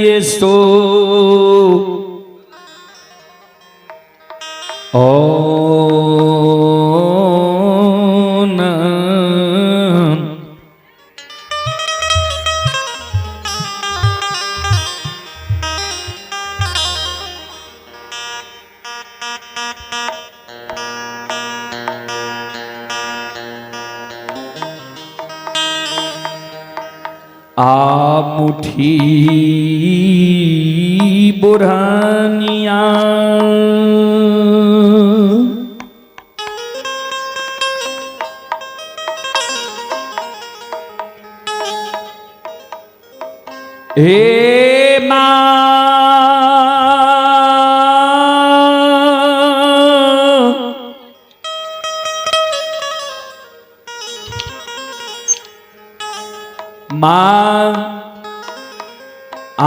ये सो मुठी बुरहानिया हे माँ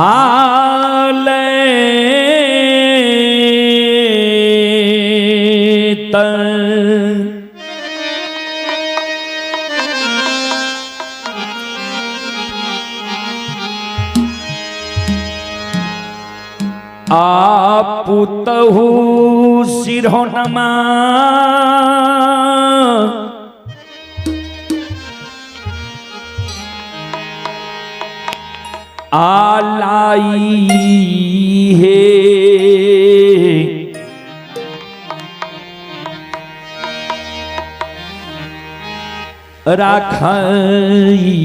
आले आपुतहु सिरहोनमा आलाई है राखई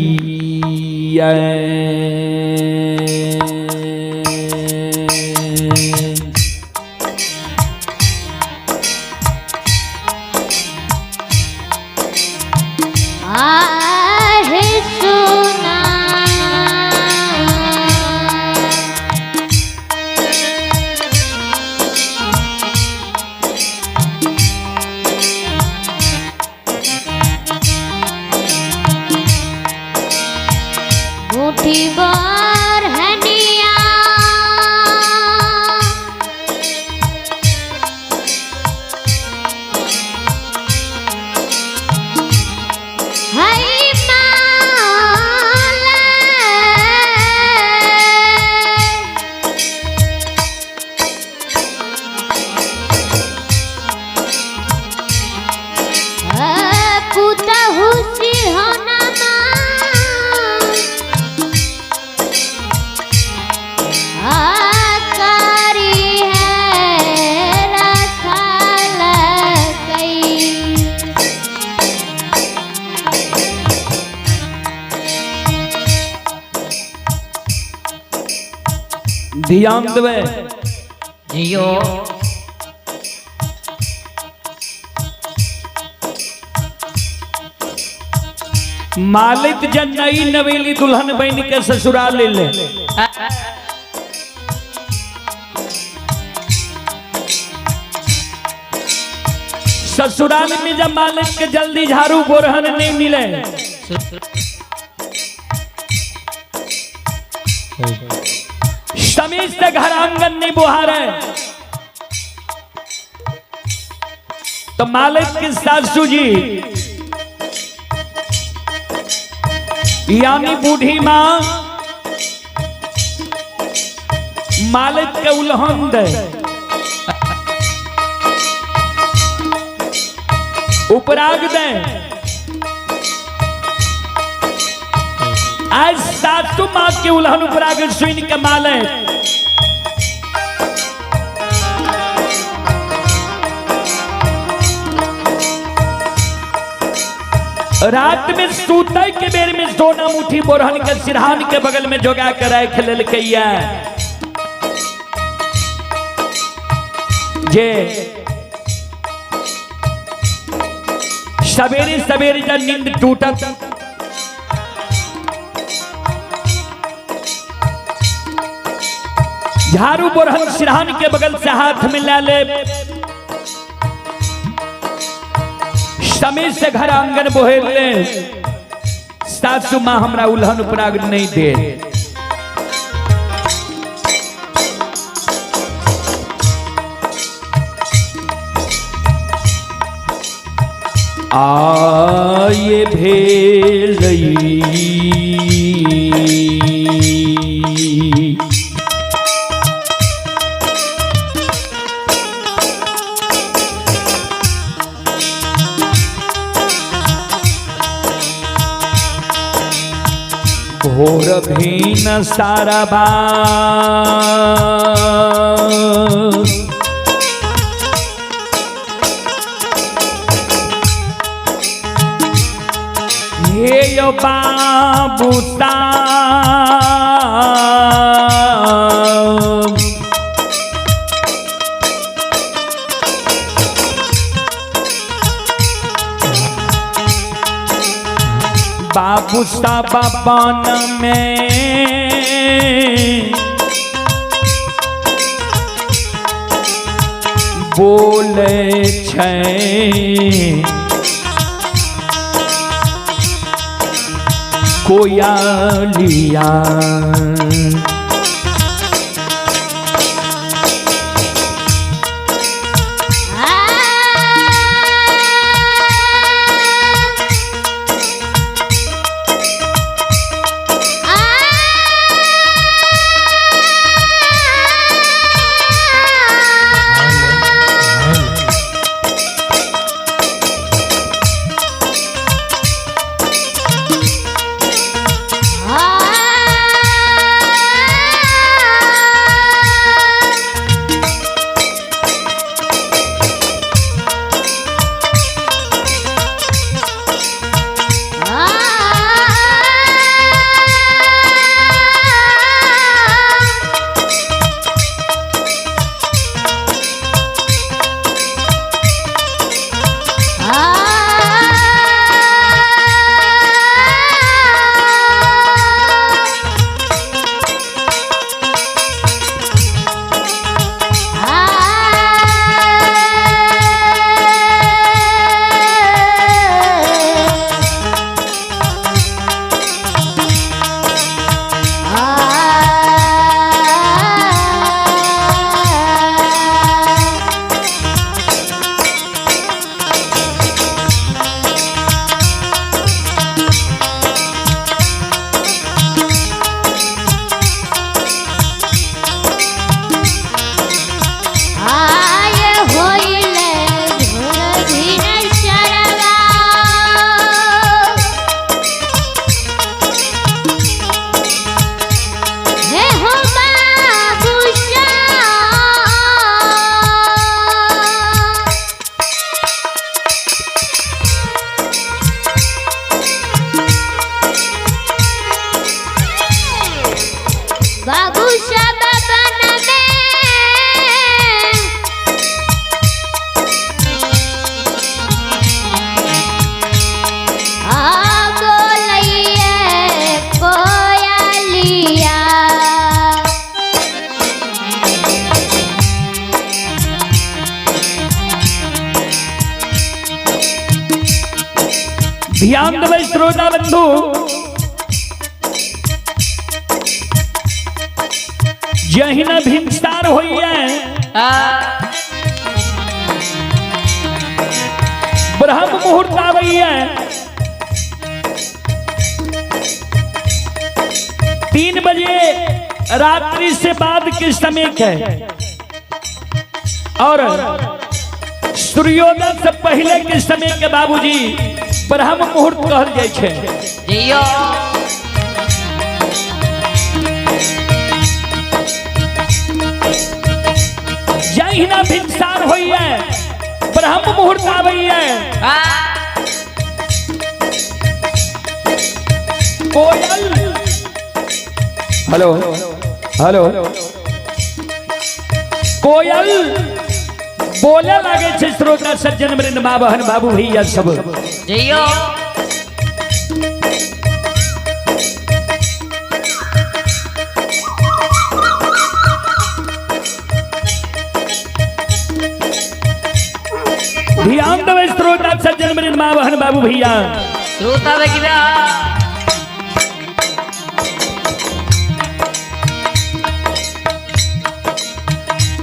ध्यान देवे जियो मालिक जन नई नवेली दुल्हन बन के ससुराल ले ससुराल में जब मालिक के जल्दी झाड़ू बोरहन नहीं मिले समीर से घर आंगन नहीं बुहारे तो मालिक की सासू जी यानी बूढ़ी माँ मालिक के उल्हन दे उपराग दे आज सासू माँ के उल्हन उपराग सुन के मालिक रात में सूते के बेर में सोना मुठी बोरहन के सिरहान के बगल में जोगा कर रख लेल कैया जे सवेरे सवेरे जब नींद टूटत झाड़ू बोरहन सिरहान के बगल से हाथ में ला ले समय से घर आंगन बोहेल ले सासू माँ हमरा उल्हन उपराग नहीं दे आये भेलई घोर भीन सारबा हे यो बाबू बाबू साहब बन में बोले छै कोयलिया ध्यान देवे श्रोता बंधु, जहिन भिनसार होइए ब्रह्म मुहूर्त आवैया 3 बजे रात्रि से बाद के समय के और सूर्योदय से पहले के समय के बाबूजी ब्रह्म मुहूर्त कहल जाय छै। जहिना भिनसार होइए ब्रह्म मुहूर्त आवैया कोयल हेलो हेलो कोयल बोले लागे छे श्रोता सज्जन वृंद माँ बहन बाबू भैया सब जइयो। ध्यान देवे श्रोता सज्जन वृंद माँ बहन बाबू भैया श्रोता देखिला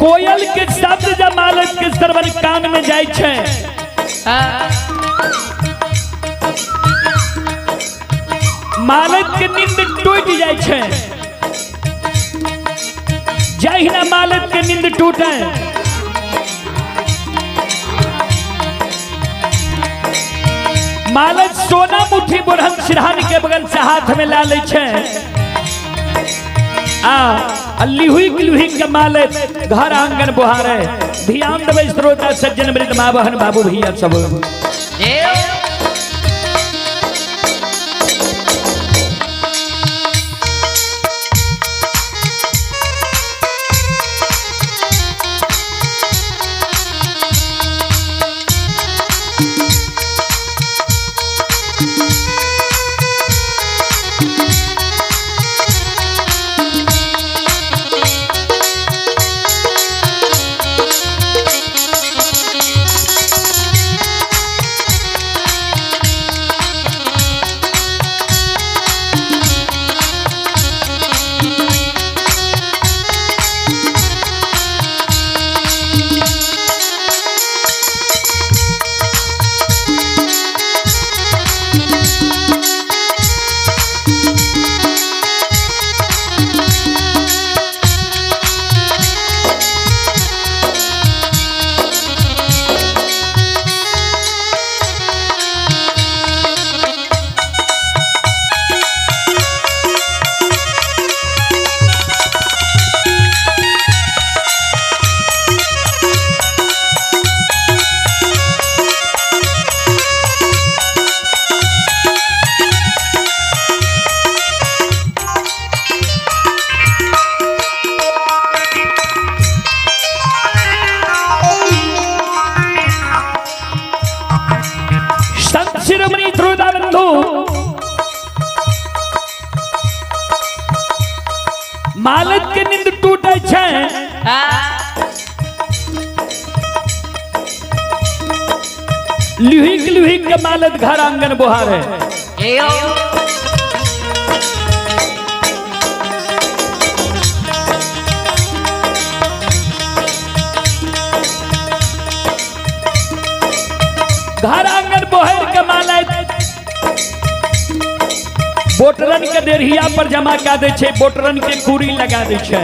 कोयल के शब्द जब मालक के श्रवण कान में जाय छै मालद के नींद टूट जाए छे। जहिना मालद के नींद टूटे मालद सोना मुट्ठी बुढ़न सिरहान के बगल से हाथ में ला ले छे। लिहुई के मालद घर आंगन बुहारे। ध्यान देवे श्रोता सज्जन मृत माँ बहन बाबू भैया सब। शिरोमणि श्रोता बंधु मालद के नींद टूटे छे। लुही के मालद घर आंगन बुहारे। घर आंगन बोहर के मालद बोटरन के देरिया पर जमा कर दे छे। बोटरन के खूरी लगा दे छे।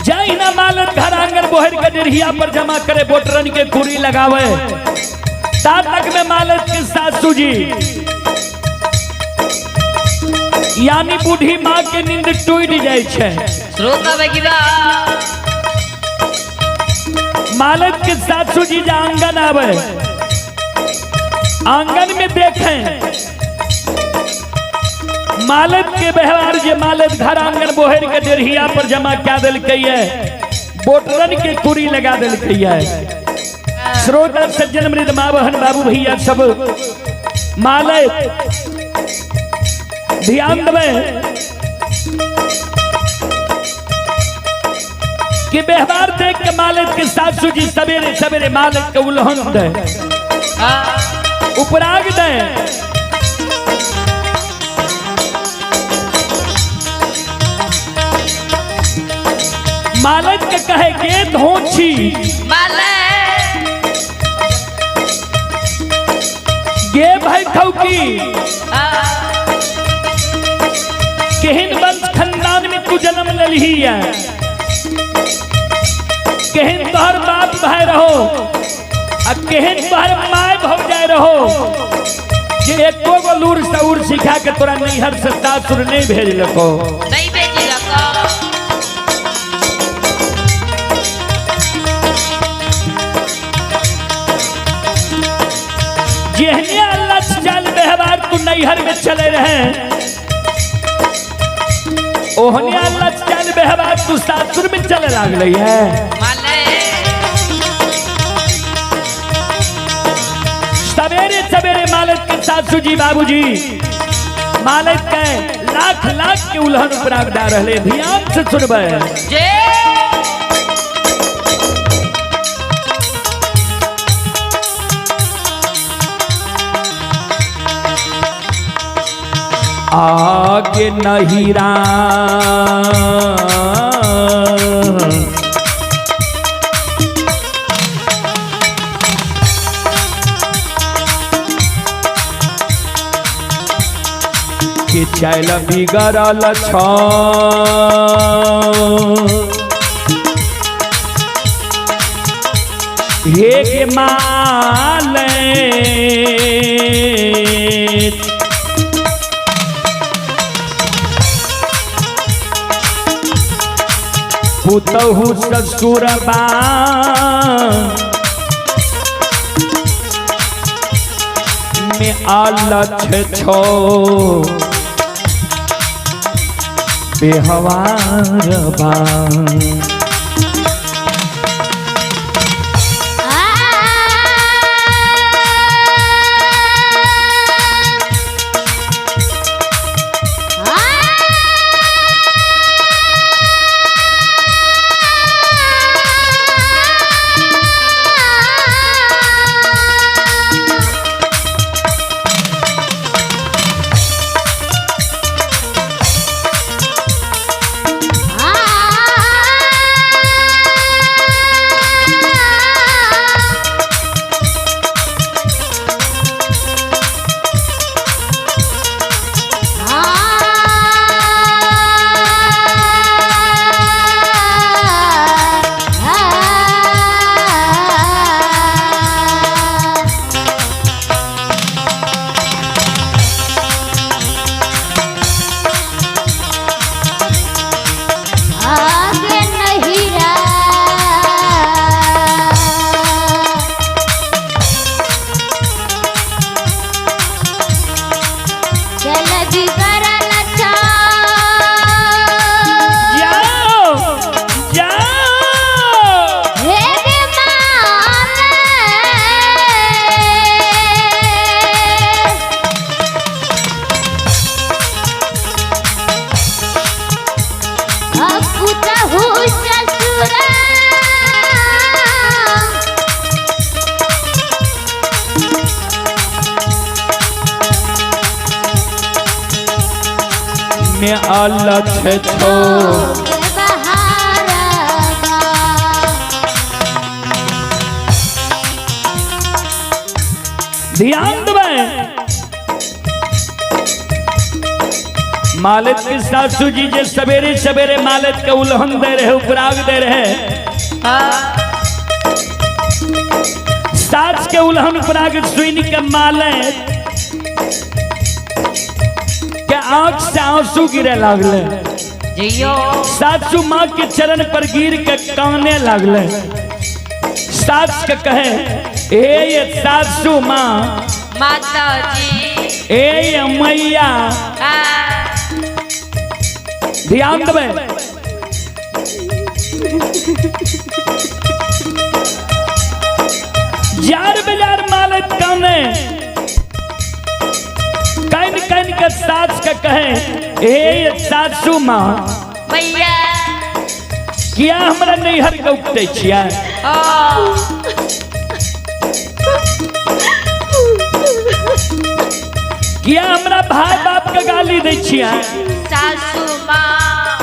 जहिना मालद घर आंगन बोहर के देरिया पर जमा करे बोटरन के खूरी लगावे तात तक में मालद के सासू जी यानी बूढ़ी माँ के नींद टूट जाए छे। मालद के सासू जी जा आंगन आवे। आंगन में देखें मालद के व्यवहार जे मालद घर आंगन बोहर के देरिया पर जमा क्या दिल है बोटरन के कुरी लगा दिल है। श्रोता सज्जन मृत माँ बहन बाबू भैया सब मालद ध्यान देवे कि व्यवहार देख के मालद के सासू जी सवेरे सवेरे मालद के उल्हन दे उपराग दे। मालद के कहे गे धोछी गे भाई खौकी केहन वंश खानदान में तू जन्म ललही है। केहन तोहर बाप भाई रहो आ केहन तोहर माय भौ जाए रहो जे एको गो लूर सऊर सिखा के तोरा नैहर से सासुर नहीं भेज लको। नहीं भेजी लको। जेहने अल्लाह चल व्यवहार तू नैहर में चले रहे ओहने अल्लाह चल व्यवहार तू सासुर में चले लागले है। सवेरे सवेरे मालद के सासू जी बाबूजी मालद के लाख लाख के उल्हन उपराग डाल रहे। ध्यान से सुनबे आगे नहीं कि चल बिगड़ल छ हे माले पुतहु ससुरबा में आलछ छो बेहवारबा में अलछ छो ध्यान दें मालिक की सासू जी जे सवेरे सवेरे मालिक के उल्हन दे रहे उपराग दे रहे सास के उल्हन उपराग सुन के मालिक के आंख से आंसू गिरे लगले सासू माँ के चरण पर गिर के काने लगले सास के कहे ये सासू माँ माता जी ए मैया ध्यान देवे जार बाजार मालिक काने कैन कैन के सास के कहे ए सासू माँ भैया किया हमरा नैहर के उपटे छिया किया हमरा भाई बाप के गाली दे छिया सासू माँ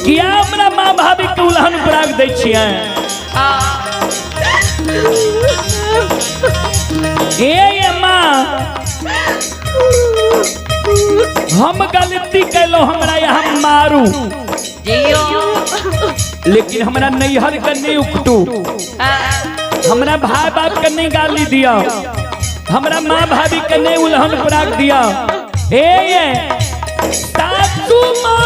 किया हमरा माँ भाभी के उल्हन उपराग दे छिया ए माँ हम गलती कैलो हमरा यहाँ मारू लेकिन हमरा नैहर के नहीं उकटू हमरा भाई बाप के नहीं गाली दिया हमरा माँ भाभी के नहीं उल्हन उपराग दिया ए सासू माँ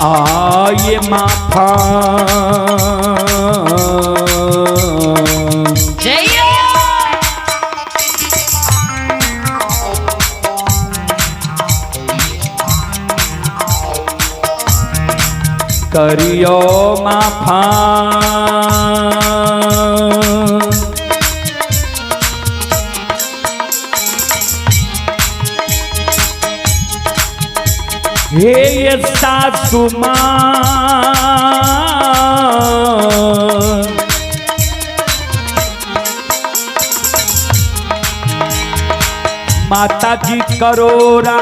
आये माफा करियो माफा हे ये सासु माँ माता जी करोरा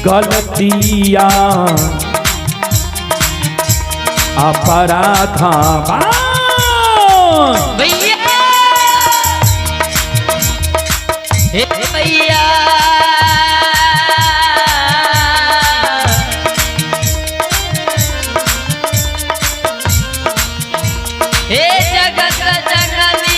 गलतिया अपराधा भैया हे भैया हे जगत जननी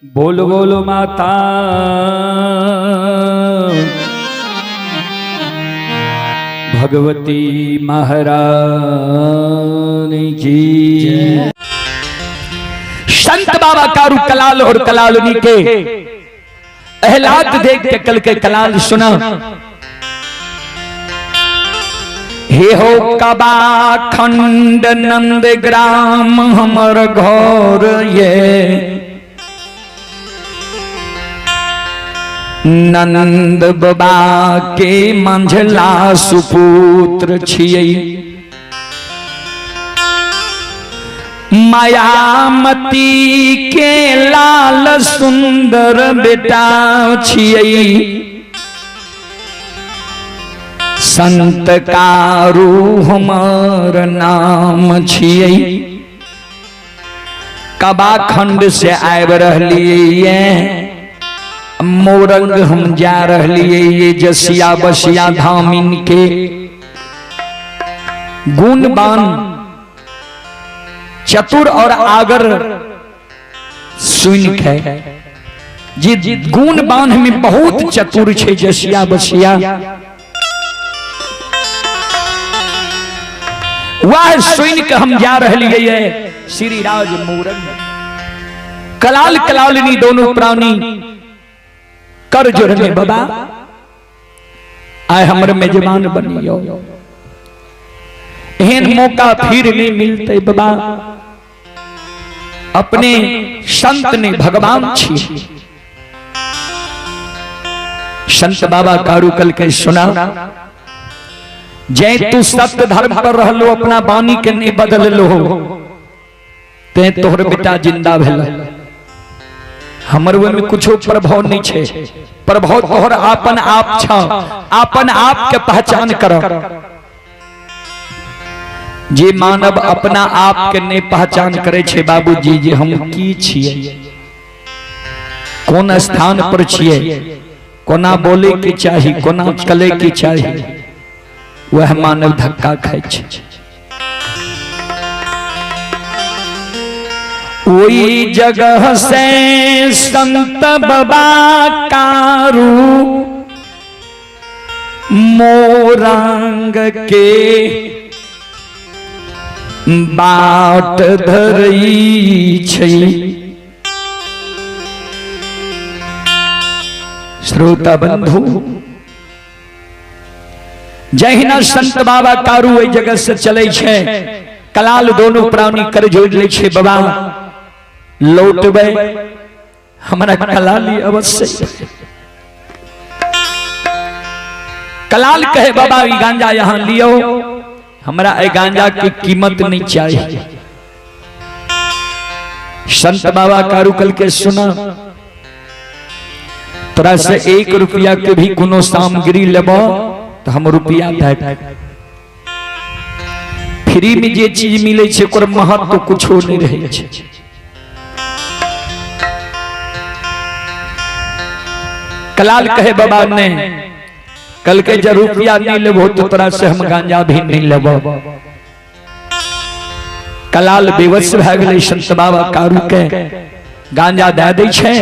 बोलो बोलो माता भगवती महारानी की। संत बाबा कारू कलाल और कलालनी के अहलात देख के कल के कलाल सुना। हे हो कबा खंड नंद ग्राम हमर घर ये नंद बाबा के मंझला सुपुत्र छियै मायामती के लाल सुंदर बेटा छियै संत कारू हमर नाम छियै। कबा खंड से आब रहलिए मोरंग हम जा रहलिए ये जसिया बसिया धामिन के गुणवान चतुर और आगर सुन के जी गुणवान में बहुत चतुर छे जसिया बसिया वह सुन के हम जा रहलिए श्री राज मोरंग कलाल कलालिनी दोनों प्राणी कर जोड़ने बाबा आए हमर मेजबान बनियो। एहन मौका फिर नहीं मिलते बाबा। अपने संत ने भगवान छी। संत बाबा कारुकल के सुना, जय तू सत्य धर्म पर रहलो, अपना वाणी के नहीं बदल लो, ते तोहर बेटा जिंदा भेल। हमर में कुछो प्रभाव नहीं छे, प्रभाव तोहर आपन आप छ। आपन आप के पहचान करो। जे मानव अपना आप के नहीं पहचान करे छे बाबूजी, जे हम की छिए, कौन स्थान पर छिए, कोना बोले के चाही, कोना चले के चाही, वह मानव धक्का खाए छे। ओई जगह से संत बाबा कारू मोरंग के बाट धरई छै। श्रोता बंधु, जहिना संत बाबा कारू ओई जगह से चले छे, कलाल दोनों प्राणी कर जोड़ ले छे, बाबा लौटबे हमारा कलाली अवश्य। कलाल कहे बाबा ई गांजा यहाँ लियो, हमरा ए गांजा की कीमत नहीं चाहिए। संत बाबा कारुकल के सुना, तोरा से 1 रुपया के भी कोनो सामग्री लेबो तो हम रुपया दे। फ्री में जे चीज मिले छे ओकर महत्व कुछो नहीं रहे छे। कलाल कहे बाबा ने, कल के जब रुपया नहीं लेबो तो तोरा से हम गांजा भी नहीं लेबो। कलाल बेवश भ गेलै। संत बाबा कारू के गांजा दे दै छे,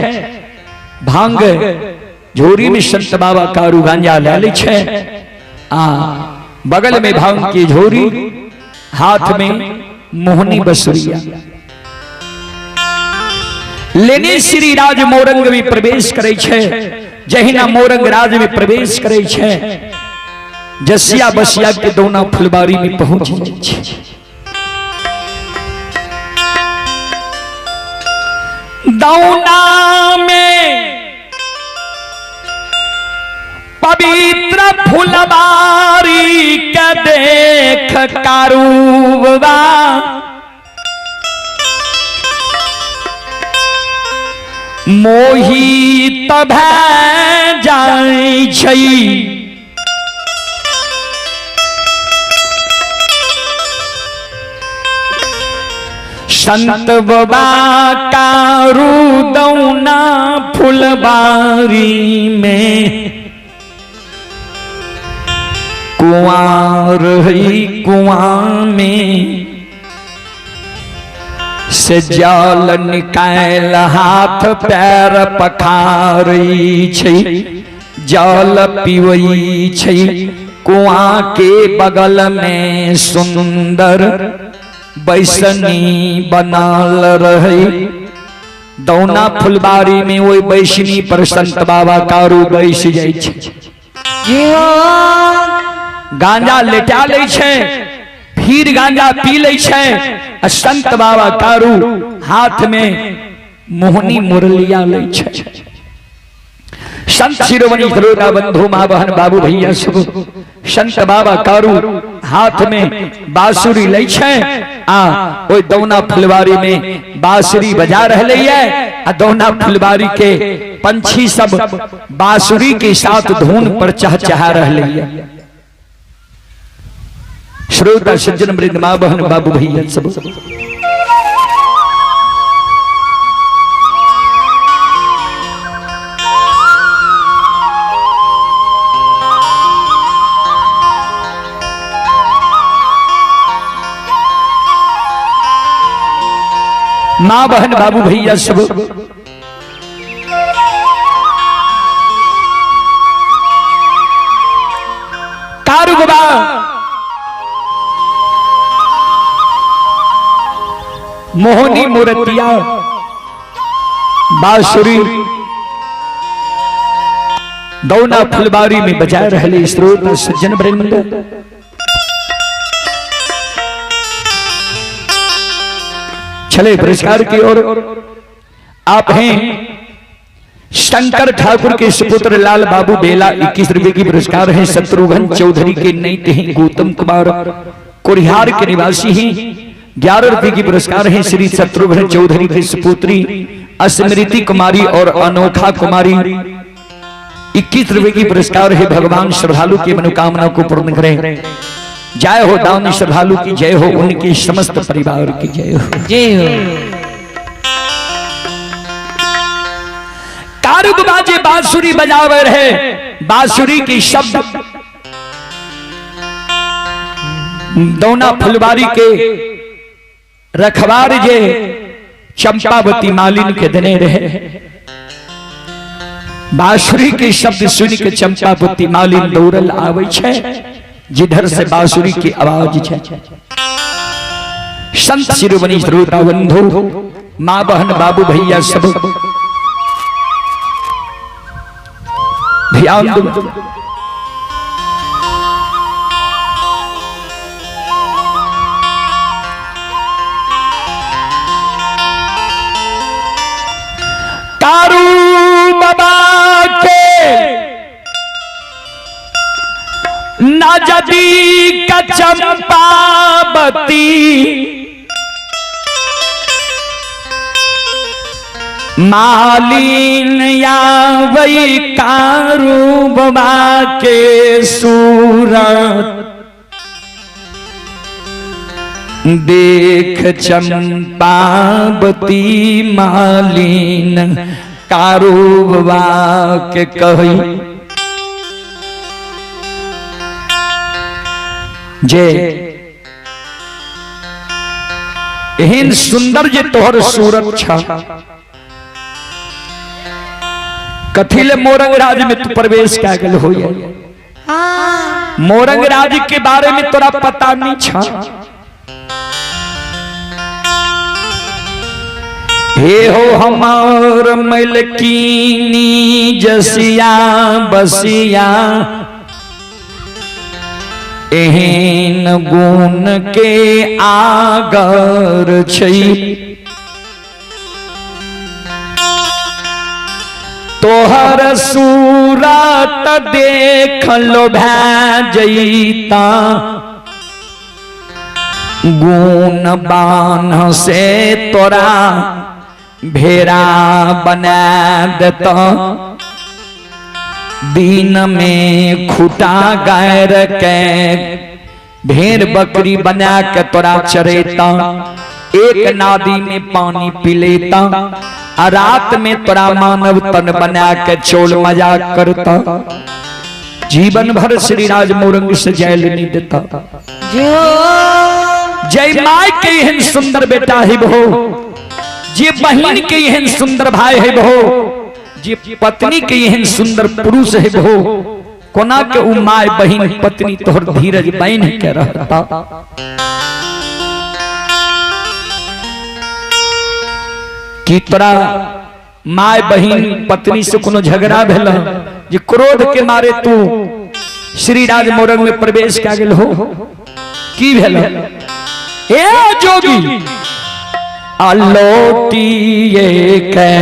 भांग झोरी में संत बाबा कारू गांजा ले ले छे। बगल में भांग की झोरी, हाथ में मोहनी बसुरिया लेने श्री राज मोरंग में प्रवेश करे छे। जहिना मोरंग राज में प्रवेश करे छे, जसिया बसिया के दोना फुलबारी में पहुंच जाए छे। दौना में पवित्र फुलबारी के देख कारूबा मोहित भै जाय छै। संत बाबा कारू दौना फुलबारी में कुआं रही, कुआं में से जल निकाल हाथ पैर पखारई छै, जल पीवई छै। कुआं के बगल में सुंदर बैसनी बनल रही। दौना फुलबारी में वही बैसनी पर संत बाबा कारू बैस जाय छै। गांजा लेटा ले छे, फिर गांजा पी ले छे। संत बाबा कारू हाथ में मोहनी मुरलिया ले छे। संत शिरोमणि श्रोता बंधु मां बहन बाबू भैया सब, संत बाबा कारू हाथ में बांसुरी ले छे। ओई दौना फुलबारी में बांसुरी बजा रहले है। दौना फुलबारी के पंछी सब बांसुरी के साथ धुन पर चहचहा रहले है। श्रोता सज्जन वृंद मां बहन बाबू भैया सब, मां बहन बाबू भैया सब, कारू बाबा मोहनी मूर्तिया बांसुरी दौना फुलबारी में बजा रहले। स्रोत सज्जन वृंद चले पुरस्कार की ओर। आप हैं शंकर ठाकुर के सुपुत्र लाल बाबू बेला, 21 रुपए की पुरस्कार है। शत्रुघ्न चौधरी के नईते हैं गौतम कुमार कोरिहार के निवासी हैं, 11 रुपए की पुरस्कार है। श्री शत्रुघ्न चौधरी की सुपुत्री स्मृति कुमारी और अनोखा कुमारी, 21 रुपए की पुरस्कार है। भगवान श्रद्धालु की मनोकामना को पूर्ण करें। जय हो दानी श्रद्धालु की जय हो, उनके समस्त परिवार की जय हो। जय हो। तारुग बाजे बांसुरी बजावे रहे, बांसुरी की शब्द दौना फुलवारी के रखवार जे चंपावती मालिन के दने रहे। बांसुरी के शब्द सुन के चंपावती मालिन दौड़ल आवे छे, जिधर से बांसुरी की आवाज छे। संत शिरोमणि श्रोता बंधु, मां बहन बाबू भैया सब ध्यान दो। कारू बाबा के नजदी का चंपावती, मालिन या वही कारू बाबा के सूरत, देख चंपावती मालिन कारू बाबा के कही। जे एहन सुंदर जे तोहर सूरत छा, कथिले मोरंग राज में तू प्रवेश क्या गल हो। मोरंग राज के बारे में तोरा पता नहीं छा। हे हो हमार मलकीनी जसिया बसिया, एहन गुण के आगर छै। तोहर सूरत देख लो भैजता, गुण बान से तोरा भेड़ा बना देता। दिन में खुटा गायर के भेड़ बकरी बना के तोरा चरेता, एक नादी में पानी पी लेता, रात में तोरा मानव तन बना के चोल मजाक करता। जीवन भर श्री राज मोरंग से जैल नहीं देता। जय माय के एहन सुंदर बेटा है बहो, जे बहन के एहन सुंदर भाई है बहो, जे पत्नी के एहन सुंदर पुरुष है बहो, कोना के उ माय बहन पत्नी तोहर धीरज बहन के रहता। कि तोरा माय बहन पत्नी से कोनो झगड़ा भेल, जे क्रोध के मारे तू श्री राज मोरंग में प्रवेश क्या गेल हो, की भेल? हे जोगी आलोटिए के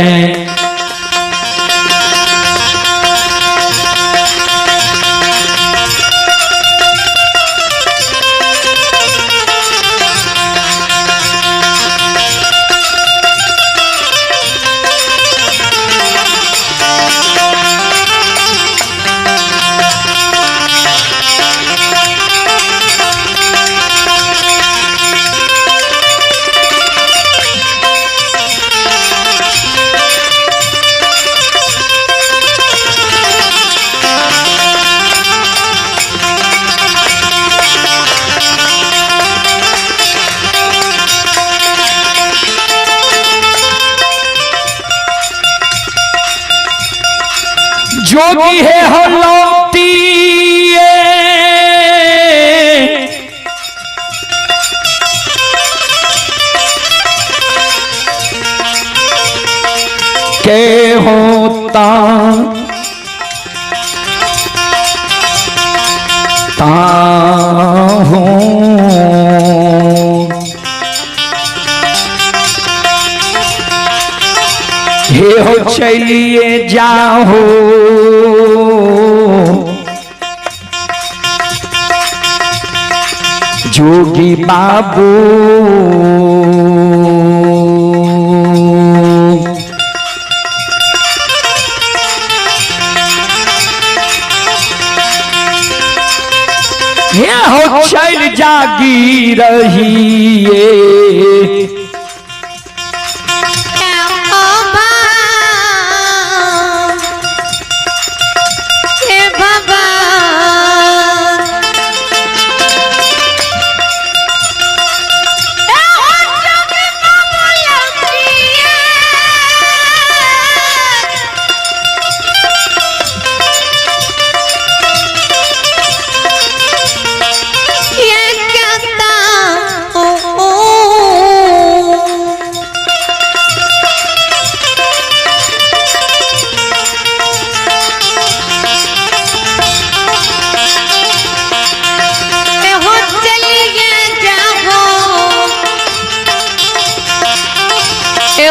जोगी है हो लौटी के होता हूँ चलिए जाओ जोगी बाबू हो चल जागी रहिए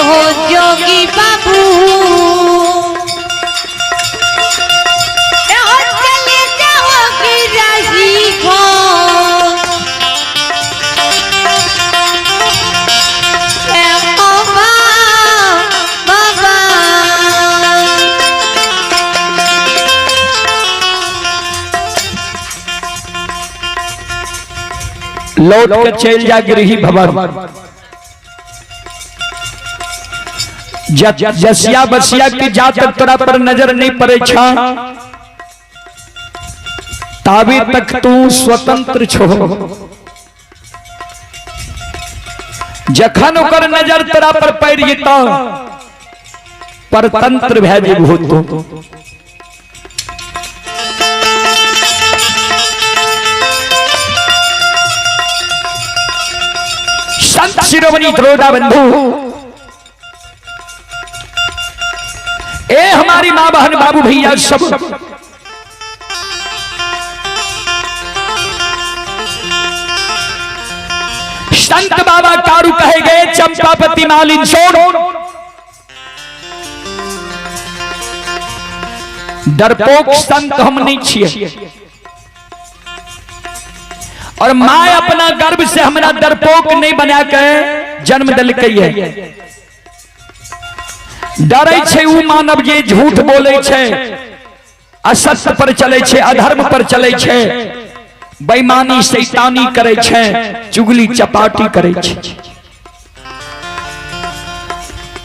हो जोगी बाबू हो चले जाओगी रही हो बाबा बाबा लौट के चल जा गिरही भवन जसिया बसिया की जात तोरा पर नजर नहीं पड़े छा ताबी तक तू स्वतंत्र छो जखन ओकर नजर तोरा पर पड़ जेता परतंत्र भै जेबहो तो संत शिरोमणि द्रोदा बंधु ए हमारी मां बहन बाबू भैया सब संत बाबा कारू कहे गए चंपापति मालिन छोड़ डरपोक संत हम नहीं छिए और मां अपना गर्भ से हमरा डरपोक नहीं बना के जन्म दिलकै है डरे छे उ मानव जे झूठ बोले छे असत्य पर चले छे अधर्म पर चले छे बेईमानी शैतानी करे छे चुगली चपाटी करे छे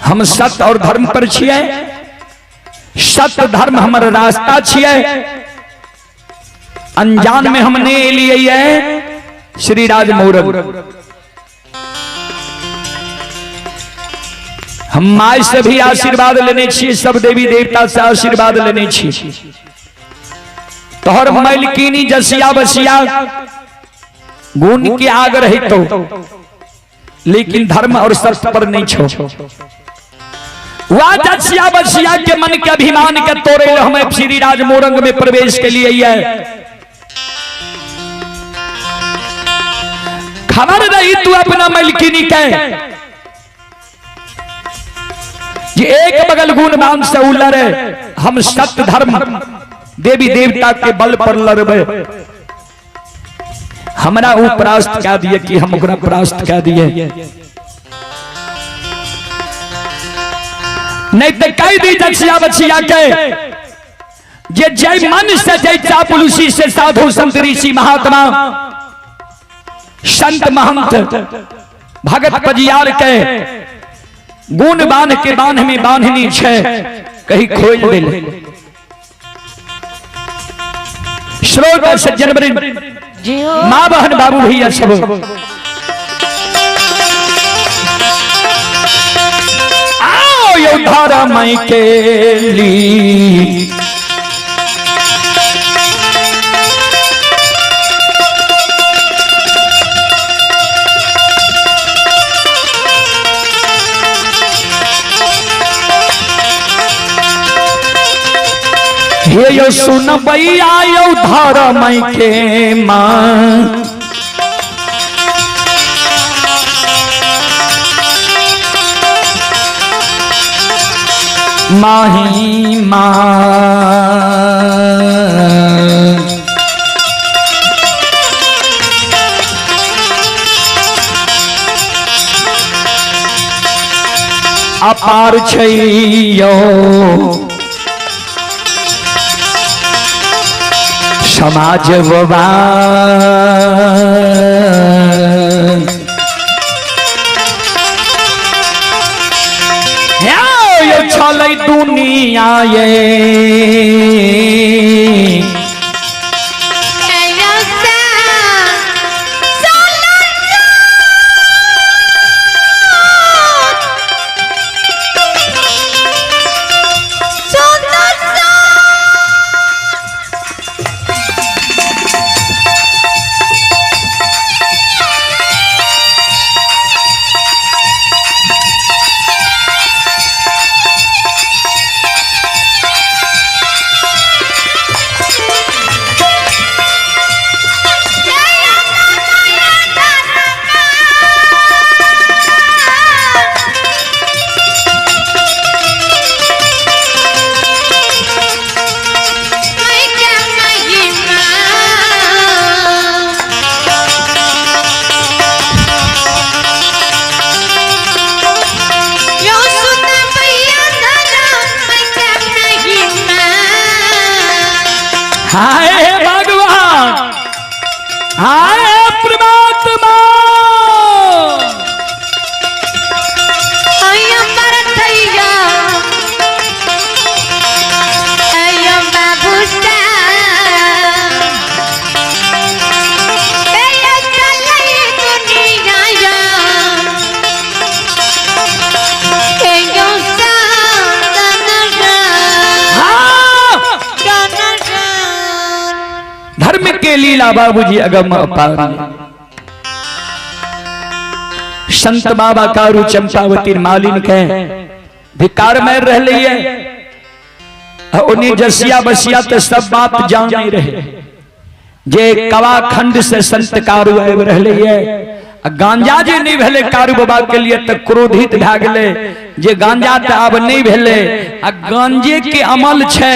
हम सत्य और धर्म पर छिए सत्य धर्म हमारा रास्ता छिए अनजान में हमने लिए है श्री राज मोरन हम माय से भी आशीर्वाद लेने छी सब देवी देवता से आशीर्वाद लेने छी तोहर मलकिनी जसिया बसिया गुण के आग रही तो लेकिन धर्म और सत्य पर नहीं छो वह जसिया बसिया के मन के अभिमान के तोड़े हमें श्री राज मोरंग में प्रवेश के लिए है खबर रही तू अपना मलकिनी के ये एक बगल गुणवान से लड़े हम सत्य धर्म देवी देवता के बल पर लड़बे हमरा वो परास्त क्या दिए कि हम ओकरा परास्त क्या दिए नहीं तो कई दी जसिया बचिया के जे जय मन से जय चापलूसी से साधु संत ऋषि महात्मा संत महंत भगत पजियार के गुण बांध के बांध में बांधनी छे कहीं खोल दे श्रोत सज्जन मां बहन बाबू भैया सब आओ योद्धा माई के ली हे यो सुन बैया यो धर्म के मां महिमा अपार छैयो समाज बाबा छलै दुनिया ये हाय भगवान हाय परमात्मा धर्म के लीला बाबूजी अगम अपार संत बाबा कारू चंपावती मालिन के धिकार में रह लिये उन्हें जसिया बसिया तो सब बात जान नहीं रहे जे कवा खंड से संत कारू रह लिये गांजा जे नहीं भेले कारू बाबा के लिए तो क्रोधित भा गए जे गांजा तो अब नहीं भेले गांजे के अमल छे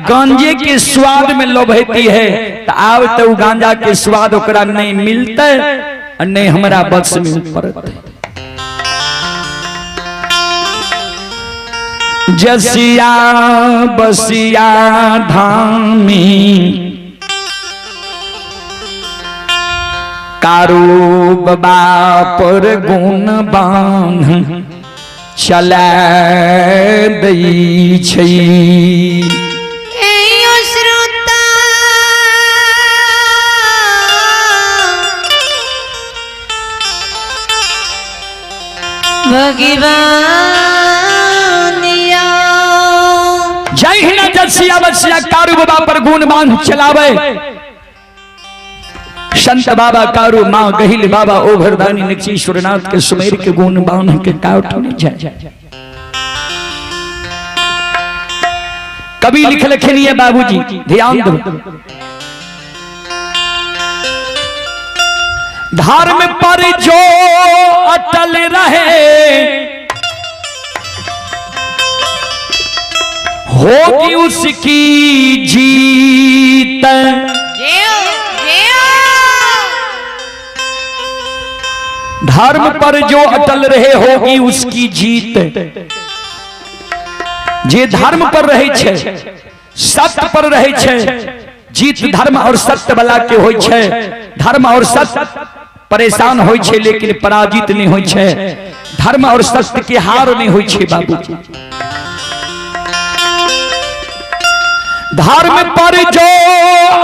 गांजे के स्वाद में लोभती है तो अब तो गांजा के स्वाद ओकरा नहीं मिलते नहीं हमारा बस में पड़ते जसिया बसिया धामी कारू बाबा पर गुण बांध चला दै छै जय हिना जसिया बसिया कारू बाबा पर गुण बांध चलावे संत बाबा कारू माँ गहिल बाबा ओभरदानी नक्षीश्वरनाथ के सुमेर के गुण बांध के काउठनी जाए कभी लिख लिखनी बाबूजी ध्यान दो धर्म पर जो अटल रहे होगी उसकी जीत धर्म पर जो अटल रहे होगी उसकी जीत जे धर्म पर रहे छे सत्य पर रहे छे जीत धर्म और सत्य वाला के होय छे धर्म और सत्य परेशान होय छे लेकिन पराजित नहीं होय छे धर्म और सत्य के हार नहीं होय छे बाबू धर्म पर जो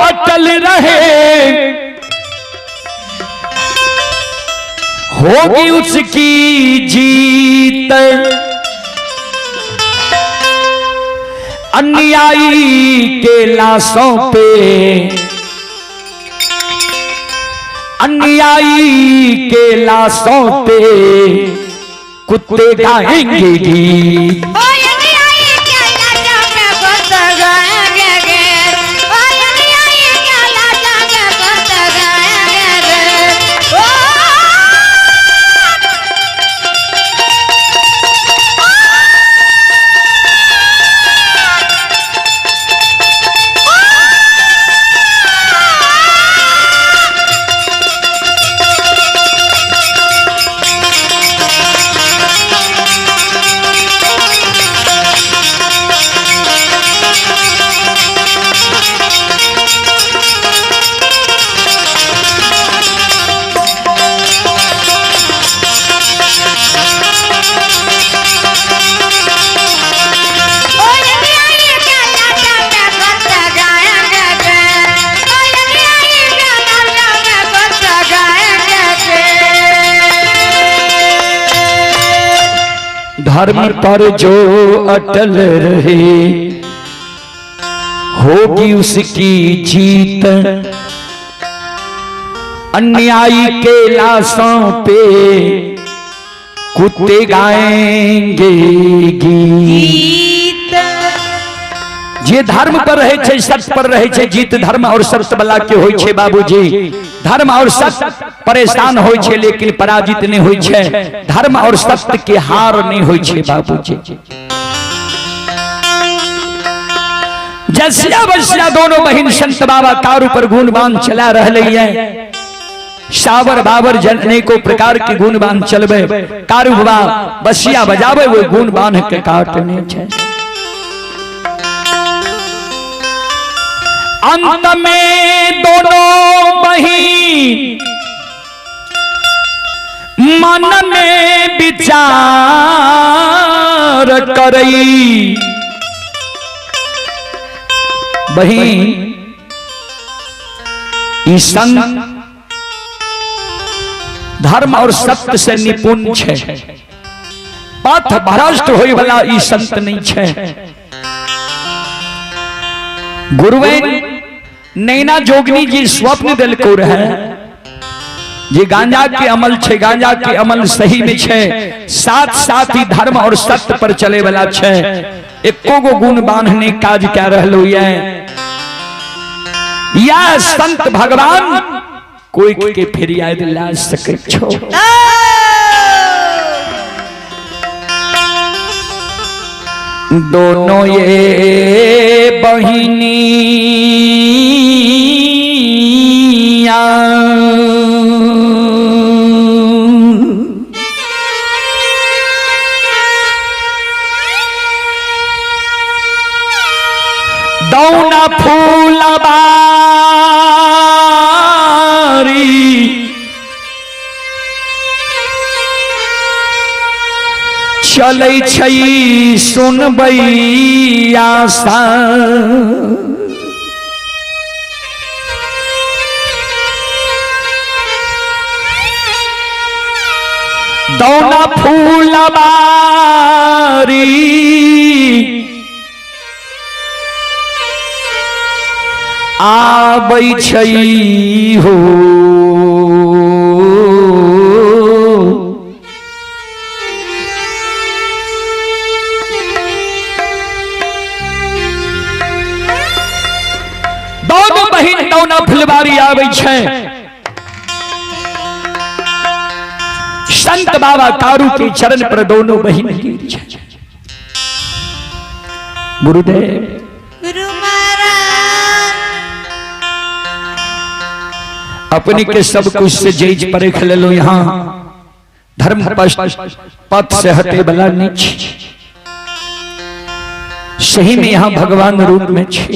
अटल रहे होगी उसकी जीत अन्यायी के लाशों पे अन्यायी के लाशों पे कुत्ते गाएंगे गीत धर्म पर जो अटल रहे होगी उसकी जीत। अन्यायी के लाशों पे कुत्ते गाएंगे गीत। जे धर्म पर रहे छे, सत्य पर रहे छे, जीत धर्म और सत्य वाला के होय छे बाबूजी। धर्म और सत्य परेशान होय छे लेकिन पराजित नहीं होय छे। धर्म और सत्य के हार नहीं होय छे बाबूजी। जसिया बसिया दोनों बहन संत बाबा तारू पर गुणबान चला रहले हैं। सावर बाबर जनने को प्रकार के गुणबान चलबे। तारू बाबा बसिया बजावे वो गुणबान के काटने छे। अंत में दोनों बहिन मन में विचार करई। बहिन ईसन धर्म और सत्य से निपुण छे। पथ भ्रष्ट होय वाला ई संत नहीं छे। गुरुवेन नैना जोगनी जी स्वप्न दिल को रहे जे गांजा के अमल छे, गांजा के अमल सही में छे, साथ साथ ही धर्म और सत्य पर चले वाला छे। एको गो गुण बांधने काज क्या रहलो या संत भगवान कोई के फिर याद ला सके छो। दोनों ये बहिनिया दौना फूलबारी चलै छै सुनबै आशा। दौना फूलबारी आबै छै हो दौना फुलबारी आवे छे। संत बाबा तारू के चरण पर दोनों बहिन गिर छे। गुरुदेव गुरु महाराज अपने के सब कुछ से जेज परे खले लो। यहाँ धर्म पथ से हटे वाला नीच सही में यहाँ भगवान रूप में छे।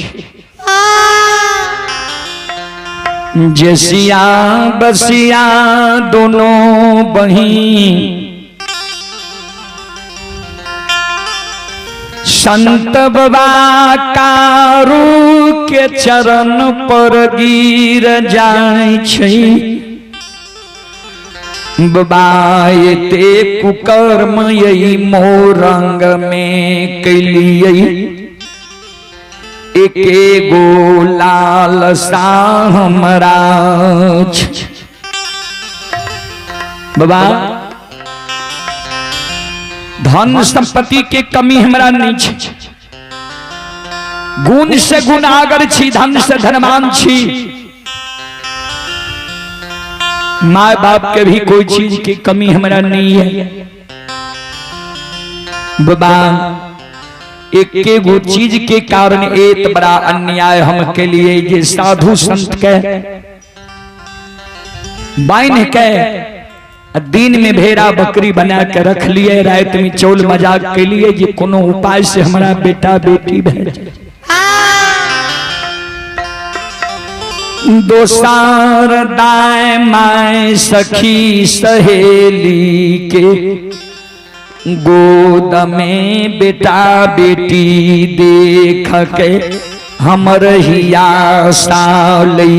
जसिया बसिया दोनों बहिन संत बाबा तारू के चरण पर गिर जाय छै। बाबा एते कुकर्म यही मोरंग में कैलियै। एके गो लालसा हमरा बाबा धन संपत्ति के कमी हमरा नहीं छे। गुण से गुणागर छी, धन से धनवान छी। माँ बाप के भी कोई चीज की कमी हमरा नहीं है। बाबा एक गो चीज के कारण एक बड़ा अन्याय हम के लिए ये साधु संत के बाइन के दिन में भेड़ा बकरी बना के रख लिए, रात में चौल मजाक के लिए ये कोनो उपाय से हमारा बेटा बेटी भेज। दोसार दाय माय सखी सहेली के गोद में बेटा बेटी देख के हमर हिया साली।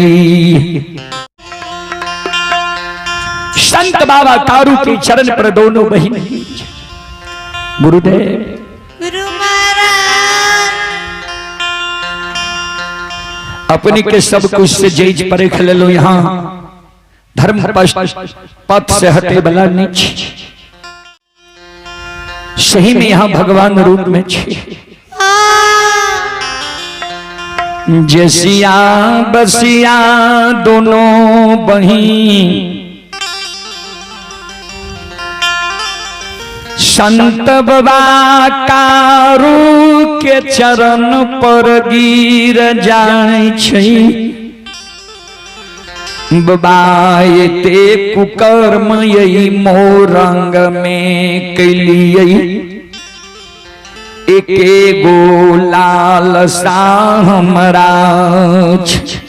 संत बाबा तारू के चरण पर दोनों बहिन गुरुदेव गुरु महाराज अपने के सब कुछ से जेज परख ले लो। यहाँ धर्म पथ से हटे बला नीच, सही में यहाँ भगवान रूप में छे। जसिया बसिया दोनों बही संत बाबा कारू के चरण पर गिर जाए छै। बाबा ते कुकर्म यही मोरंग में कैलिए, एके गो लालसा हमरा छै।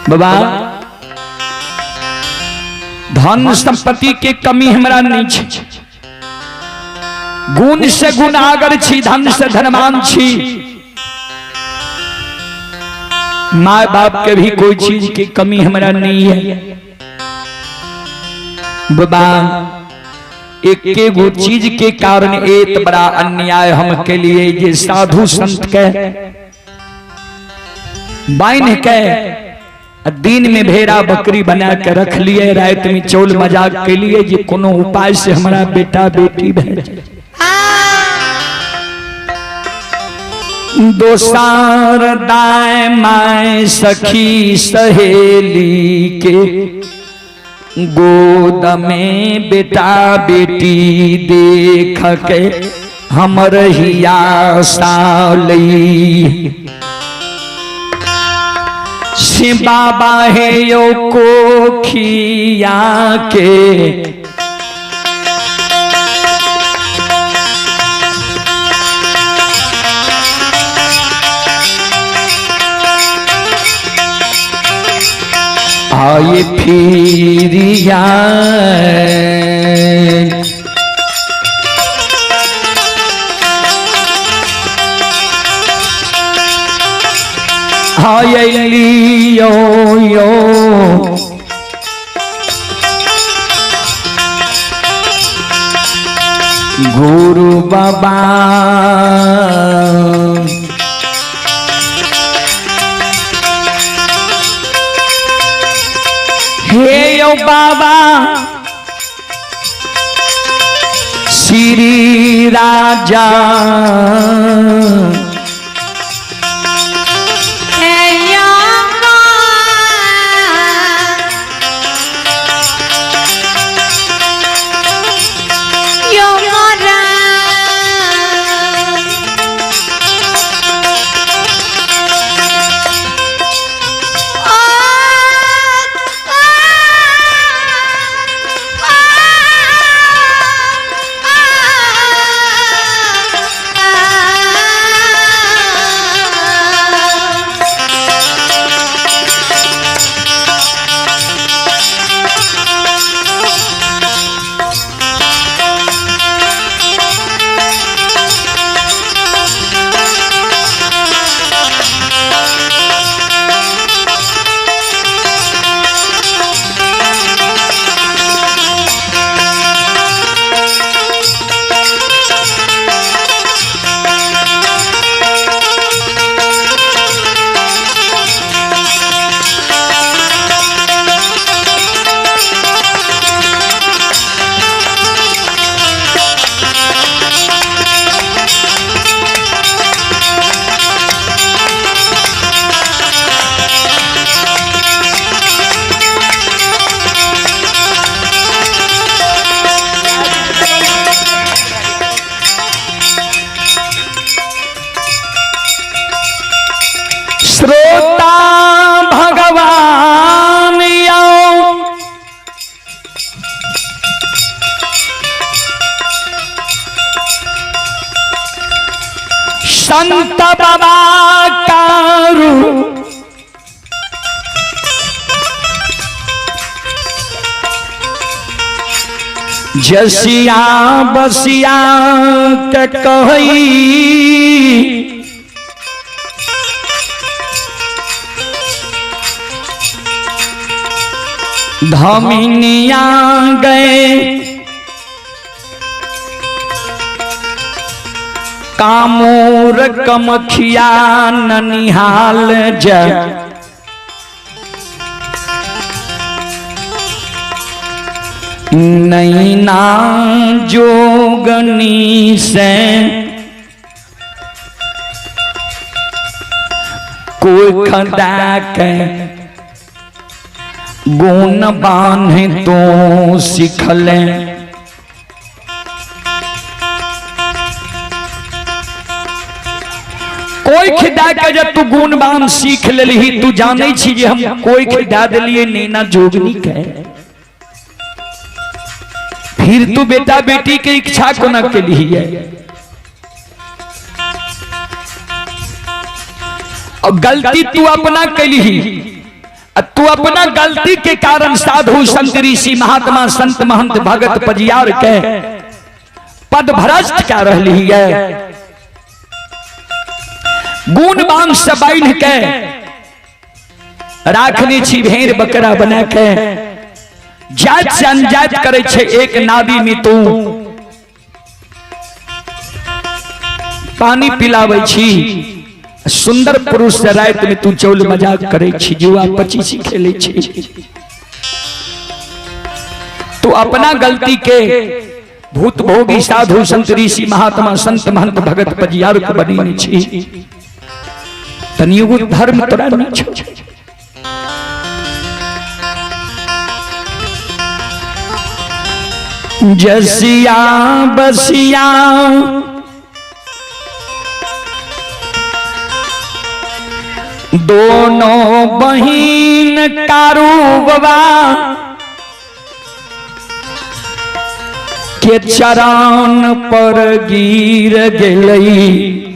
बाबा धन संपत्ति के कमी हमरा नहीं छै, गुण से गुणागर छी, धन से धनवान छी। माँ बाप के भी कोई चीज की कमी हमरा नहीं है। बाबा एक गो चीज के कारण एक बड़ा अन्याय हम के लिए, ये साधु संत के बाइन के दिन में भेड़ा बकरी बना के रख लिए, रात में चौल मजाक के लिए, ये कोनो उपाय से हमारा बेटा बेटी भेज। दोसार दाए माए सखी सहेली के गोद में बेटा बेटी देख के हमर हिया साली। से बाबा है यो कोखिया के आए फिरिया लियो यो गुरु बाबा हे यो बाबा श्री राजा श्रोता भगवान आओ संत बाबा कारू जसिया बसिया के कही धमिनिया गए कामोर कमखिया ननिहाल जय नैना जोगनी से कोई खदा के गुण बांधे तो सिखले कोई खिदा के जब तू गुण बांध सीख लेली तू जाने छी जे हम कोई खिदा दिलिए नैना जोगनी के फिर तू बेटा बेटी के इच्छा को न के लिए और गलती तू अपना कैली तू अपना गलती के कारण साधु संत ऋषि महात्मा संत महंत भगत पजियार के पद भ्रष्ट क्या रही है गुण बांध से बांध के राखने छी भेड़ बकरा बना के जात से अनजात करे छे एक नादी में तू पानी पिलावे छी सुंदर पुरुष से रात में तू चौल मजाक करे छी जुआ पचीसी खेले छी तू अपना गलती के भूत भोगी साधु संत ऋषि महात्मा संत महंत भगत पजियार को बनी छी तनियो धर्म तोरा न छे जसिया बसिया दोनों बहिन कारू बाबा के चरण पर गिर गेलई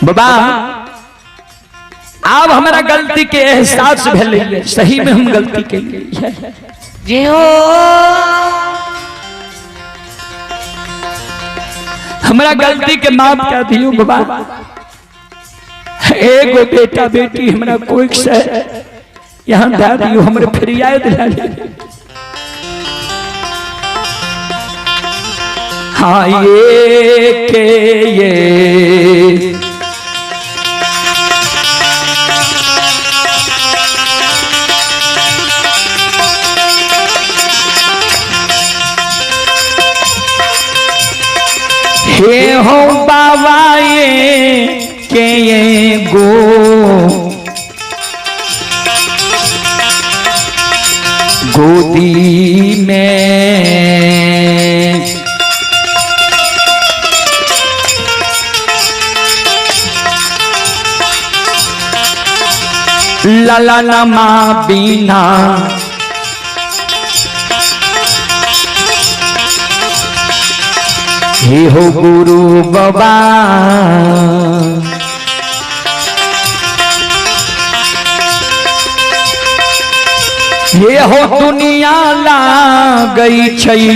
बाबा अब हमारा गलती के एहसास भेल सही में हम गलती के लिए जे हो हमारा गलती के माफ कर दियो बाबा एगो बेटा बेटी हमारा कोई से यहाँ दा दियो हमरे फिरिया दिला हाँ ये के ये हे हो बाबा ये के ये गो गोदी में ललन माँ बीना हे हो गुरु बाबा ये हो दुनिया ला गई छई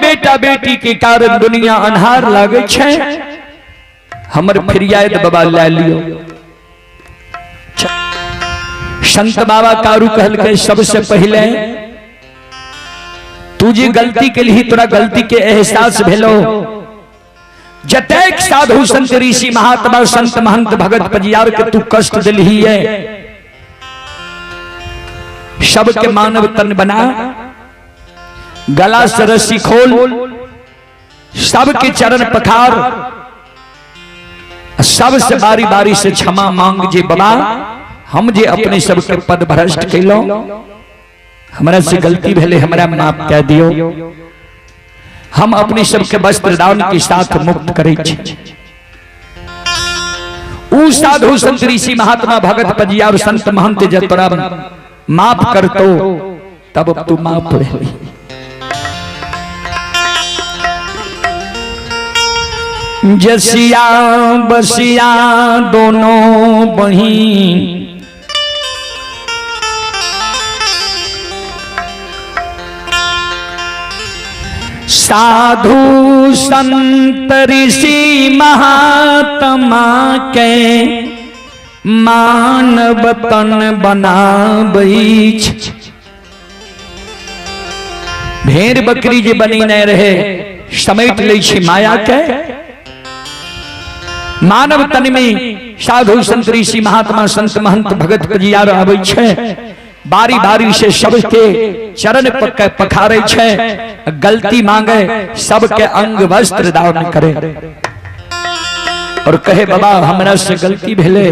बेटा बेटी के कारण दुनिया अन्हार लागे छे हमर फिरियाद बाबा ला लियो संत बाबा कारू कहल के सबसे पहले तू जी गलती के लिए तोरा गलती के एहसास भेलो। जतैक साधु संत ऋषि महात्मा संत महंत भगत पजियार के तू कष्ट दिलही है, सबके मानव तन बना, गला से रस्सी खोल, सबके चरण पखार, सबसे बारी बारी से क्षमा मांग जे बाबा हम जे अपने सबके पद भ्रष्ट कैलो, हमरा से गलती भेले, हमरा माफ कह दियो, हम अपने सबके वस्त्र दान के साथ मुक्त करे छी। उ साधु संत ऋषि महात्मा भगत पजियार संत महंत जब तोरा माफ करतो तब तू माफ रहे। जसिया बसिया दोनों बहिन साधु संत ऋषि महात्मा के मानव तन बनाबैछ। भेड़ बकरी जे बनी नहीं रहे समेट ले छी माया के, मानव तन में साधु संत ऋषि महात्मा संत महंत भगत पजियार आबै छै, बारी बारी से सबके चरण पखारे छै, गलती मांगे, सबके अंग वस्त्र दान करे और कहे बाबा हमरा से गलती भेले,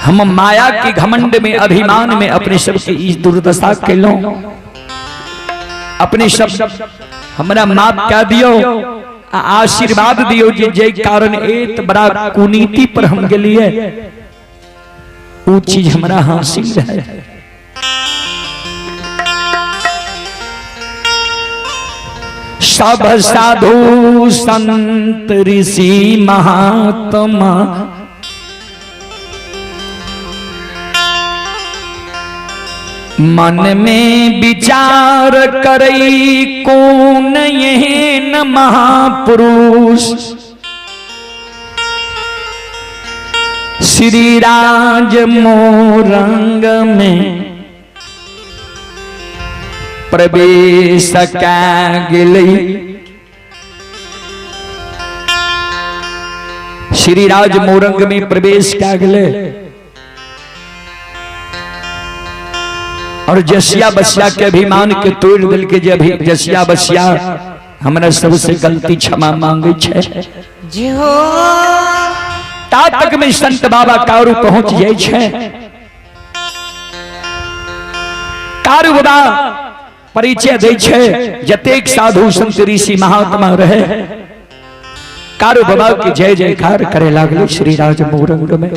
हम माया के घमंड में अभिमान में अपने सबके इस दुर्दशा कैलो, अपने सब हमरा माफ कह दियो, आशीर्वाद दियो जे कारण एक बड़ा कुनीति पर हम गेलिए वो चीज हमारा हासिल है। सब साधु संत ऋषि महात्मा मन में विचार करई कौन यह महापुरुष, श्री राज मोरंग में प्रवेश कै गेलै। श्री राज मोरंग में प्रवेश कै गेलै और जसिया बसिया के अभिमान के तोड़ दिल के जसिया बसिया हमरा सबसे गलती क्षमा मांगे छे। ता तक में संत बाबा कारू पहुंच जाए छे। कारू बाबा परिचय दे छे, जतेक साधु संत ऋषि महात्मा रहे कारू बाबा की जय जयकार करे लागले श्री राज मोरंग में।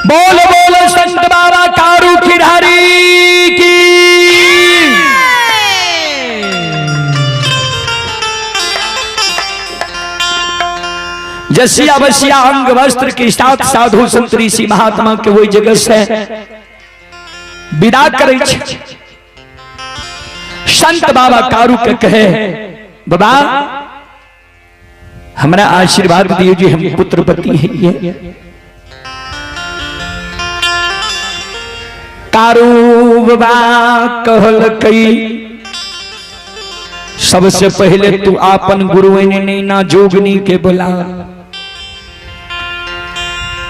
बोल बोल संत बाबा कारू खिड़ारी की। जसिया बसिया अंग वस्त्र के साथ साधु संत ऋषि महात्मा के वही जगह से विदा करे छे। संत बाबा कारू के कहे बाबा हमरा आशीर्वाद दियो जी हम पुत्रपति है। कारू बाबा कहल कई सबसे पहले तू आपन गुरु नैना जोगनी के बोला,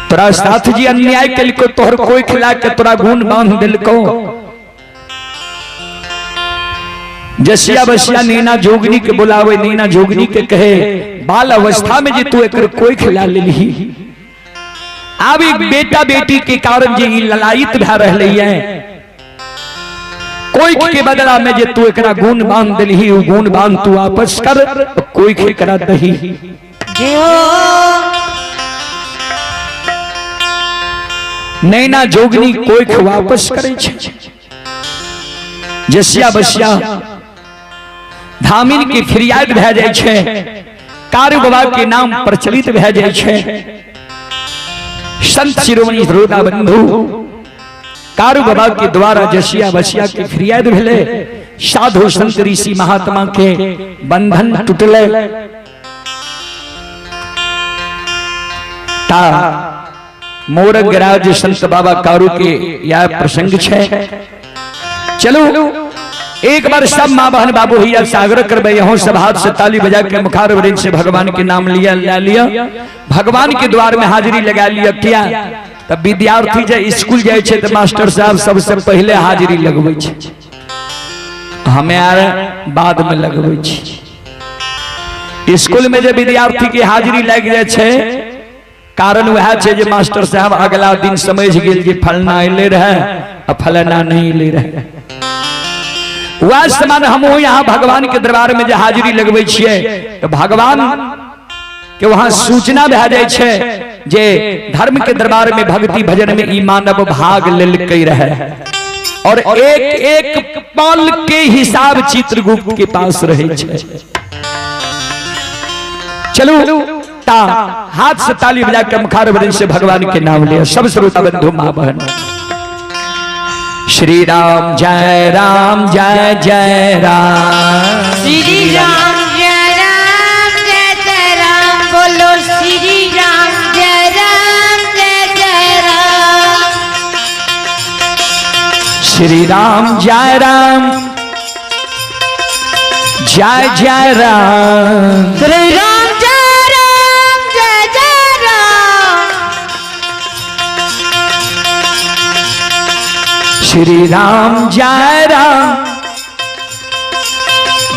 तोरा साथ जी अन्याय कलको, तोहर कोई खिला के तोरा गुण बांध दिलको। जसिया बसिया नैना जोगनी के बुलावे, नैना जोगनी के कहे बाल अवस्था में जे तू एक कोई खिला लेली, अब एक बेटा बेटी के कारण जे ललायित भा रहले है, कोई के बदला में जे तू एकरा गुण बांध दिलही, वो गुण बांध तू वापस कर, कोई के करा दही। नैना जोगनी कोई वापस करे छे। जसिया बसिया धामिन की फिरियाद भै जाय छे, कारू बाबा के नाम प्रचलित भै जाय छे। संत शिरोमणि हृदय बंधु कारू बाबा के द्वारा जसिया बसिया के फिरियाद भेले, साधु संत ऋषि महात्मा के बंधन टूटले। ता मोरंग राज संत बाबा कारू के यह प्रसंग छे। चलो एक बार सब माँ बहन बाबू भैया सागर करबे यहाँ सब हाथ से ताली बजा के मुखार वृंद से भगवान के नाम लिया भगवान के द्वार में हाजिरी लगा लिया। क्या तब विद्यार्थी जब स्कूल जाए तो मास्टर साहब सबसे पहले हाजिरी लगवे छे, हमें आर बाद में लगवे छे। स्कूल में जब विद्यार्थी की हाजिरी लग जाए छे कारण वह छे जे मास्टर साहब अगला दिन समझ गेल जे फलना ले रहे और फलना नहीं ले रहे। वह समान हम यहाँ भगवान के दरबार में जो हाजिरी लगवे छिए तो भगवान के वहां सूचना भे जाए छे जे धर्म के दरबार में भक्ति भजन में ई मानव भाग लेल कई रहे और एक एक पल के हिसाब चित्रगुप्त के पास रहे छे। चलो ता हाथ से ताली बजा के मुखार वृंद से भगवान के नाम लिया। सब श्रोता बंधु मां बहन श्री राम जय जय राम श्री राम जय राम बोलो श्री राम जय राम श्री राम जय राम जय राम श्री राम श्री राम जय राम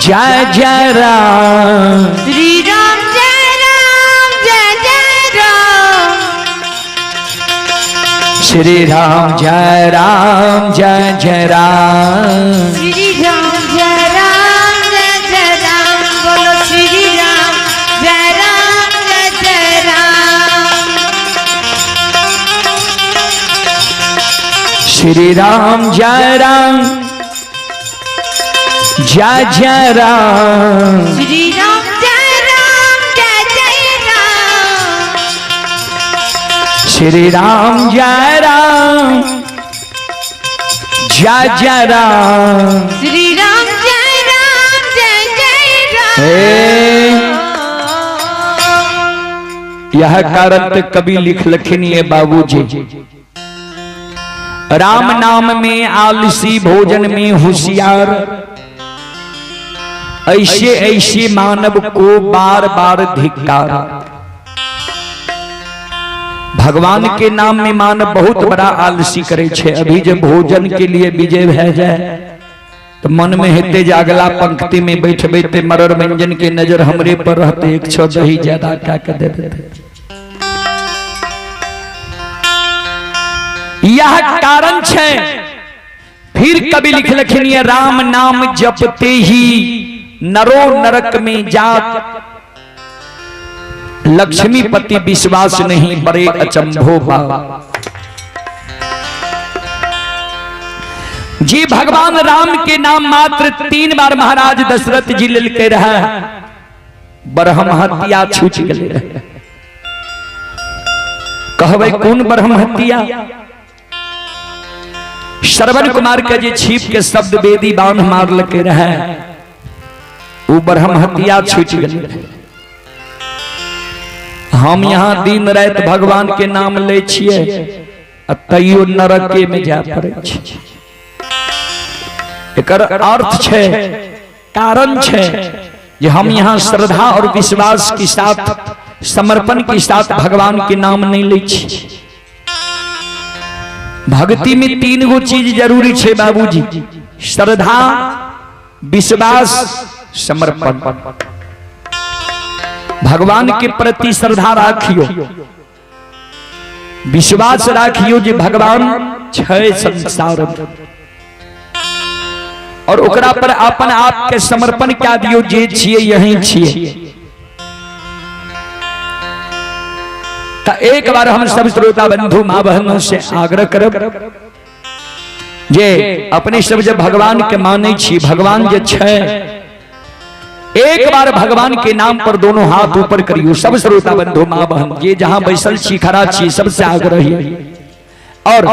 जय राम श्री राम जय राम श्री राम जय राम जय राम श्री राम जय राम बोलो श्री राम जय राम श्री राम जय राम जय राम श्री राम जय राम श्री राम जय राम जय राम श्री राम जय राम यह कारण तो कभी लिख लखिन ये बाबूजी राम नाम में आलसी भोजन में होशियार ऐसे ऐसे मानव को बार बार धिक्कार। भगवान के नाम में मानव बहुत बड़ा आलसी करे छे। अभी जब भोजन के लिए विजय भय जाए तो मन में हेते जे अगला पंक्ति में बैठ बैठे मरर व्यंजन के नजर हमरे पर रहते एक छो दही ज्यादा क्या कर देते। यह कारण छे फिर कभी लिख लखिन राम नाम जपते ही नरो नरक में जात लक्ष्मीपति विश्वास नहीं बड़े अचंभो बा। जी भगवान राम के नाम मात्र 3 बार महाराज दशरथ जी ले के रहा ब्रह्म हत्या छूट गए। कहवे कौन ब्रह्म हत्या? श्रवण कुमार के जे छीप के शब्द वेदी बांध मार लके रहे वो ब्रह्म हत्या छूट गए। हम यहाँ दिन रात भगवान के नाम ले छिए तैयो नरके में जा पड़े छी। एकर अर्थ छे कारण छे जे हम यहाँ श्रद्धा और विश्वास के साथ समर्पण के साथ भगवान के नाम नहीं ले छी। भक्ति में 3 गो चीज जरूरी छे बाबूजी, श्रद्धा विश्वास समर्पण। भगवान के प्रति श्रद्धा राखियो, विश्वास राखियो जे भगवान छे संसार और ओकरा पर अपन आप के समर्पण क्या दियो जे छिए यही छिए। तो एक बार हम सब श्रोता बंधु मां बहनों से आग्रह करब जे अपने सब जब भगवान के माने छी, भगवान जे छे एक बार भगवान के नाम पर दोनों हाथ ऊपर करियो। सब श्रोता बंधु मां बहन ये जहां बैसल छी खड़ा छी सबसे आग्रह है और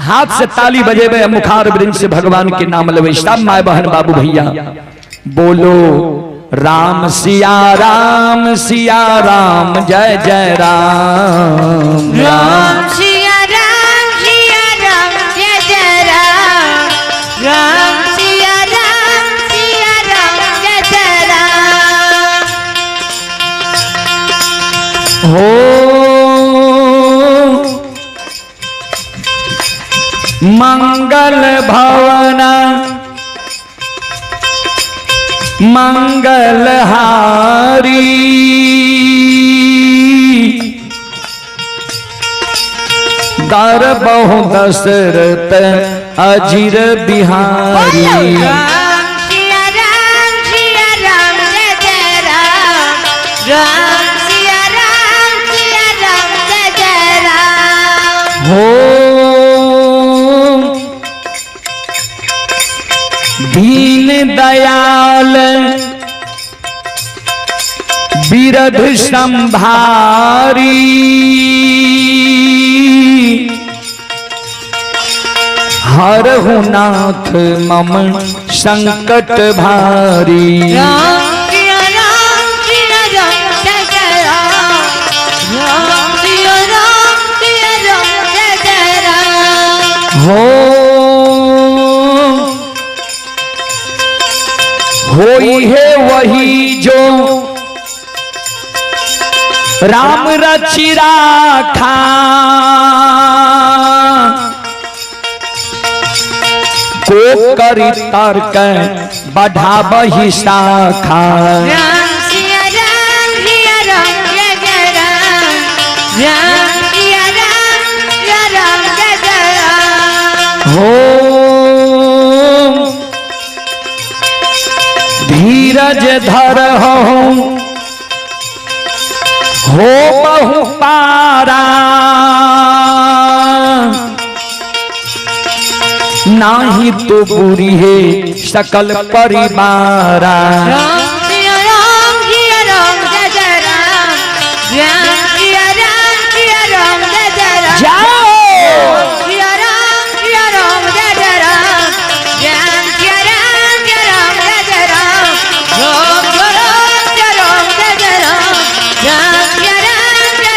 हाथ से ताली बजेबे मुखार वृंद से भगवान के नाम लेवे। सब माय बहन बाबू भैया बोलो राम सिया राम जय जय राम राम सिया राम जय जय राम राम हो मंगल भवन मंगलहारी दर बहु दशरथ अजीर बिहारी राम सिया राम जय जय राम राम सिया राम जय जय राम हो दीन दयाल बिरध संभारी हरहु नाथ मम संकट भारी राम सिया राम जय जय राम राम सिया राम जय जय राम हो होई है वही जो राम रचि राखा को करी तर्क बढ़ाबहि शाखा राम सिया राम जय जय राम राम सिया राम जय जय राम हो धीरज धर हो बहु पारा नाही तो बुरी है सकल परिवारा राम सिया राम जय जय राम राम सिया राम जय जय राम जाओ सिया राम जय जय राम राम सिया राम जय जय राम राम जय जय राम राम सिया राम जय जय राम राम सिया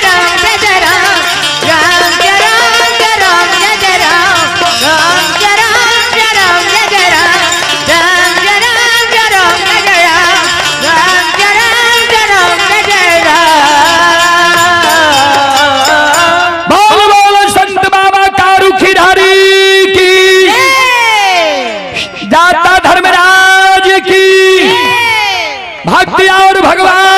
राम जय जय राम राम सिया राम जय जय राम राम सिया राम जय जय राम राम सिया राम जय जय राम बोल बोल संत बाबा कारुखी धारी की दाता धर्मराज की भक्ति और भगवान